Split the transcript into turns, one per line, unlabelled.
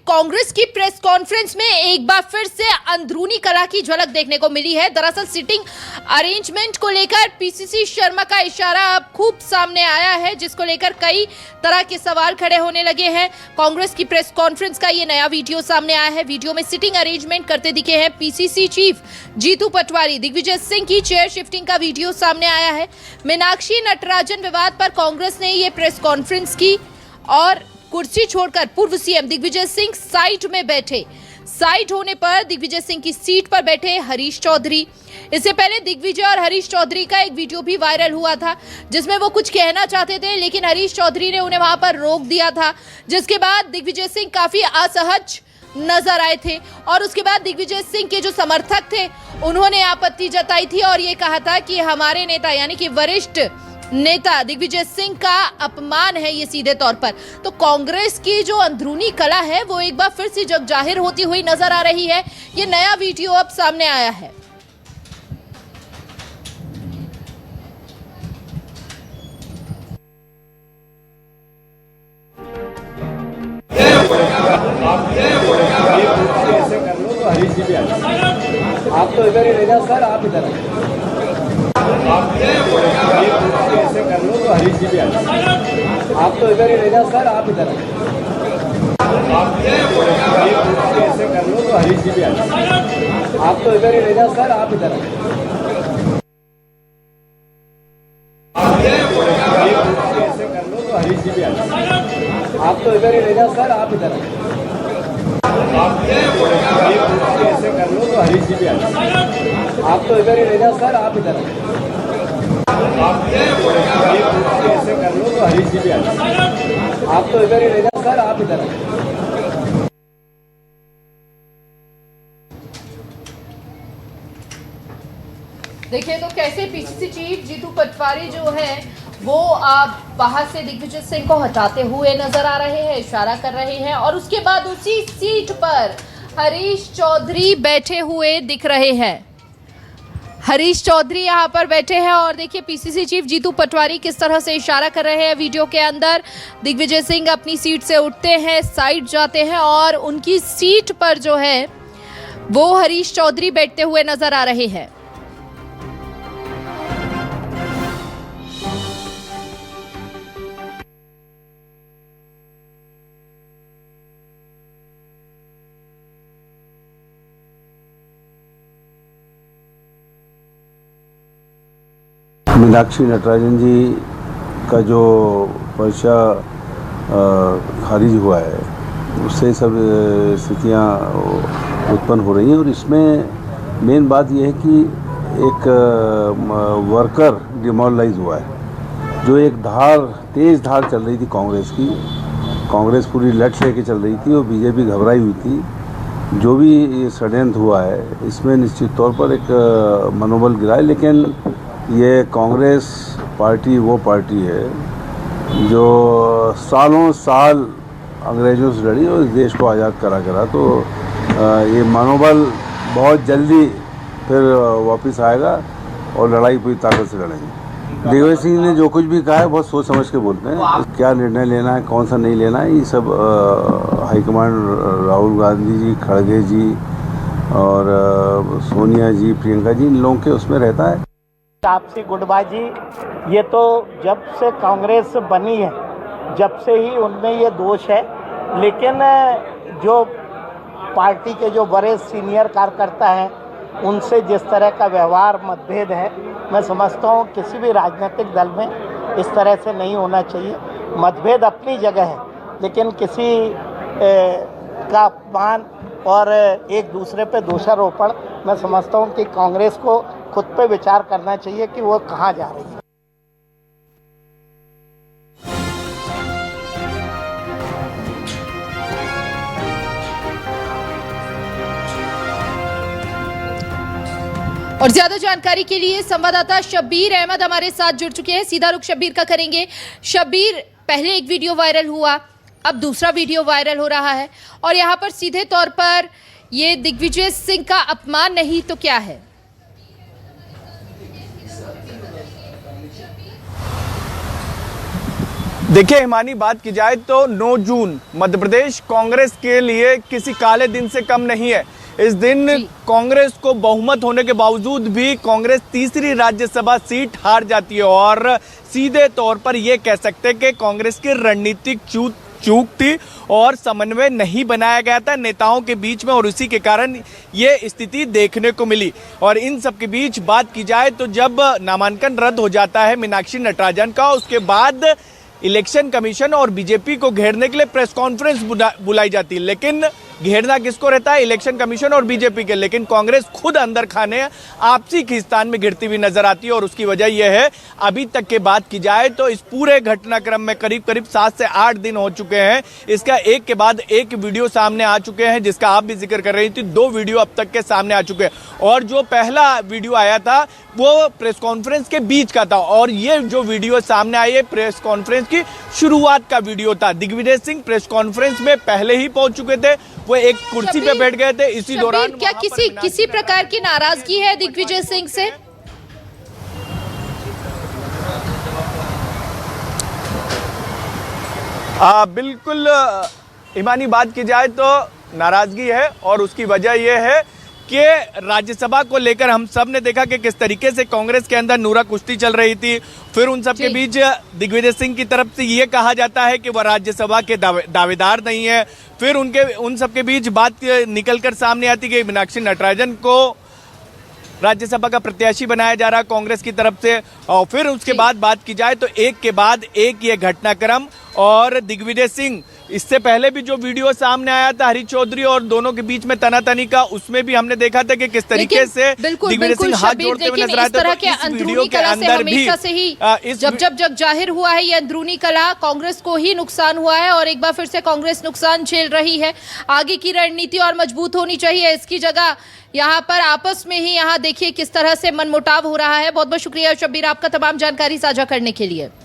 कांग्रेस की press conference में एक बार फिर से अंदरूनी कला की झलक देखने को मिली है। दरअसल सिटिंग अरेंजमेंट को लेकर पीसीसी शर्मा का इशारा अब खूब सामने आया है, जिसको लेकर कई तरह के सवाल खड़े होने लगे हैं। कांग्रेस की प्रेस कॉन्फ्रेंस का ये नया वीडियो सामने आया है। वीडियो में सिटिंग अरेंजमेंट करते दिखे हैं पीसीसी चीफ जीतू पटवारी। दिग्विजय सिंह की चेयर शिफ्टिंग का वीडियो सामने आया है। मीनाक्षी नटराजन विवाद पर कांग्रेस ने ये प्रेस कॉन्फ्रेंस की और कुर्सी छोड़कर पूर्व सीएम दिग्विजय सिंह साइड में बैठे। साइड होने पर दिग्विजय सिंह की सीट पर बैठे हरीश चौधरी। इससे पहले दिग्विजय और हरीश चौधरी का एक वीडियो भी वायरल हुआ था, जिसमें वो कुछ कहना चाहते थे, लेकिन हरीश चौधरी ने उन्हें वहां पर रोक दिया था। जिसके बाद दिग्विजय सिंह काफी असहज नजर आए थे और उसके बाद दिग्विजय सिंह के जो समर्थक थे उन्होंने आपत्ति जताई थी और ये कहा था कि हमारे नेता यानी कि वरिष्ठ नेता दिग्विजय सिंह का अपमान है ये सीधे तौर पर। तो कांग्रेस की जो अंदरूनी कला है वो एक बार फिर से जग जाहिर होती हुई नजर आ रही है। ये नया वीडियो अब सामने आया है।
ऐसे कर लो तो हरीश जी भी आप तो इधर ही रह जाओ सर, आप इधर ऐसे कर लो तो हरीश जी भी आप तो इधर ही रह जाओ सर, आप इधर ऐसे कर लो तो हरीश जी भी आप तो इधर ही रह जाओ सर, आप इधर ऐसे कर लो तो हरीश जी भी आप तो इधर ही रह जाओ सर, आप इधर ऐसे कर लो तो हरीश जी भी आप तो इधर ही रह जाओ सर, आप इधर ऐसे कर लो तो हरीश जी भी आप तो इधर ही रह जाओ सर, आप इधर
देखिए तो कैसे पीसीसी चीफ जीतू पटवारी जो है वो बाहर से दिग्विजय सिंह को हटाते हुए नजर आ रहे हैं, इशारा कर रहे हैं और उसके बाद उसी सीट पर हरीश चौधरी बैठे हुए दिख रहे हैं। हरीश चौधरी यहाँ पर बैठे हैं और देखिए पीसीसी चीफ जीतू पटवारी किस तरह से इशारा कर रहे हैं वीडियो के अंदर। दिग्विजय सिंह अपनी सीट से उठते हैं, साइड जाते हैं और उनकी सीट पर जो है वो हरीश चौधरी बैठते हुए नजर आ रहे हैं।
मीनाक्षी नटराजन जी का जो पर्चा खारिज हुआ है उससे सब स्थितियाँ उत्पन्न हो रही हैं और इसमें मेन बात यह है कि एक वर्कर डिमोरलाइज हुआ है। जो एक तेज़ धार चल रही थी कांग्रेस की, कांग्रेस पूरी लट लेके चल रही थी और बीजेपी घबराई हुई थी। जो भी ये षड्यंत्र हुआ है इसमें निश्चित तौर पर एक मनोबल गिरा है, लेकिन ये कांग्रेस पार्टी वो पार्टी है जो सालों साल अंग्रेज़ों से लड़ी और इस देश को आज़ाद करा तो ये मनोबल बहुत जल्दी फिर वापस आएगा और लड़ाई पूरी ताकत से लड़ेंगे। दिग्विजय सिंह ने जो कुछ भी कहा है बहुत सोच समझ के बोलते हैं। क्या निर्णय लेना है, कौन सा नहीं लेना है, ये सब हाईकमांड राहुल गांधी जी, खड़गे जी और सोनिया जी, प्रियंका जी, इन लोगों के उसमें रहता है।
आपसी गुटबाजी ये तो जब से कांग्रेस बनी है जब से ही उनमें ये दोष है, लेकिन जो पार्टी के जो बड़े सीनियर कार्यकर्ता हैं उनसे जिस तरह का व्यवहार मतभेद है, मैं समझता हूँ किसी भी राजनीतिक दल में इस तरह से नहीं होना चाहिए। मतभेद अपनी जगह है, लेकिन किसी का अपमान और एक दूसरे पे दोषारोपण, मैं समझता हूँ कि कांग्रेस को खुद पे विचार करना चाहिए कि वो कहाँ जा रही है।
और ज्यादा जानकारी के लिए संवाददाता शब्बीर अहमद हमारे साथ जुड़ चुके हैं। सीधा रुख शब्बीर का करेंगे। शब्बीर, पहले एक वीडियो वायरल हुआ, अब दूसरा वीडियो वायरल हो रहा है और यहाँ पर सीधे तौर पर ये दिग्विजय सिंह का अपमान नहीं तो क्या है?
देखिए हिमानी, बात की जाए तो 9 जून मध्य प्रदेश कांग्रेस के लिए किसी काले दिन से कम नहीं है। इस दिन कांग्रेस को बहुमत होने के बावजूद भी कांग्रेस तीसरी राज्यसभा सीट हार जाती है और सीधे तौर पर यह कह सकते हैं कि कांग्रेस की रणनीतिक चूक थी और समन्वय नहीं बनाया गया था नेताओं के बीच में, और उसी के कारण ये स्थिति देखने को मिली। और इन सब के बीच बात की जाए तो जब नामांकन रद्द हो जाता है मीनाक्षी नटराजन का, उसके बाद इलेक्शन कमीशन और बीजेपी को घेरने के लिए प्रेस कॉन्फ्रेंस बुलाई जाती है। लेकिन घेरना किसको रहता है? इलेक्शन कमीशन और बीजेपी के। लेकिन कांग्रेस खुद अंदर खाने आपसी खींचतान में गिरती हुई नजर आती है और उसकी वजह यह है, अभी तक की बात की जाए तो इस पूरे घटनाक्रम में करीब 7 से 8 दिन हो चुके हैं। इसका एक के बाद एक वीडियो सामने आ चुके हैं, जिसका आप भी जिक्र कर रही थी। 2 वीडियो अब तक के सामने आ चुके हैं और जो पहला वीडियो आया था वो प्रेस कॉन्फ्रेंस के बीच का था और ये जो वीडियो सामने आई है प्रेस कॉन्फ्रेंस की शुरुआत का वीडियो था। दिग्विजय सिंह प्रेस कॉन्फ्रेंस में पहले ही पहुंच चुके थे, वो एक कुर्सी पे बैठ गए थे। इसी दौरान
क्या किसी प्रकार की नाराजगी है दिग्विजय सिंह से?
बिल्कुल ईमानी, बात की जाए तो नाराजगी है और उसकी वजह यह है कि राज्यसभा को लेकर हम सब ने देखा कि किस तरीके से कांग्रेस के अंदर नूरा कुश्ती चल रही थी। फिर उन सब के बीच दिग्विजय सिंह की तरफ से ये कहा जाता है कि वह राज्यसभा के दावेदार नहीं है। फिर उन सब के बीच बात निकलकर सामने आती कि मीनाक्षी नटराजन को राज्यसभा का प्रत्याशी बनाया जा रहा है कांग्रेस की तरफ से। और फिर उसके बाद बात की जाए तो एक के बाद एक ये घटनाक्रम और दिग्विजय सिंह, इससे पहले भी जो वीडियो सामने आया था हरीश चौधरी और दोनों के बीच में तनातनी का, उसमें भी हमने देखा था कि किस तरीके से दिग्विजय सिंह हाथ जोड़ते हुए नजर आते थे। तो इस वीडियो के अंदर भी
जब जाहिर हुआ है ये अंदरूनी कला, कांग्रेस को ही नुकसान हुआ है और एक बार फिर से कांग्रेस नुकसान झेल रही है। आगे की रणनीति और मजबूत होनी चाहिए, इसकी जगह यहाँ पर आपस में ही यहाँ देखिए किस तरह से मनमुटाव हो रहा है। बहुत बहुत शुक्रिया शब्बीर आपका तमाम जानकारी साझा करने के लिए।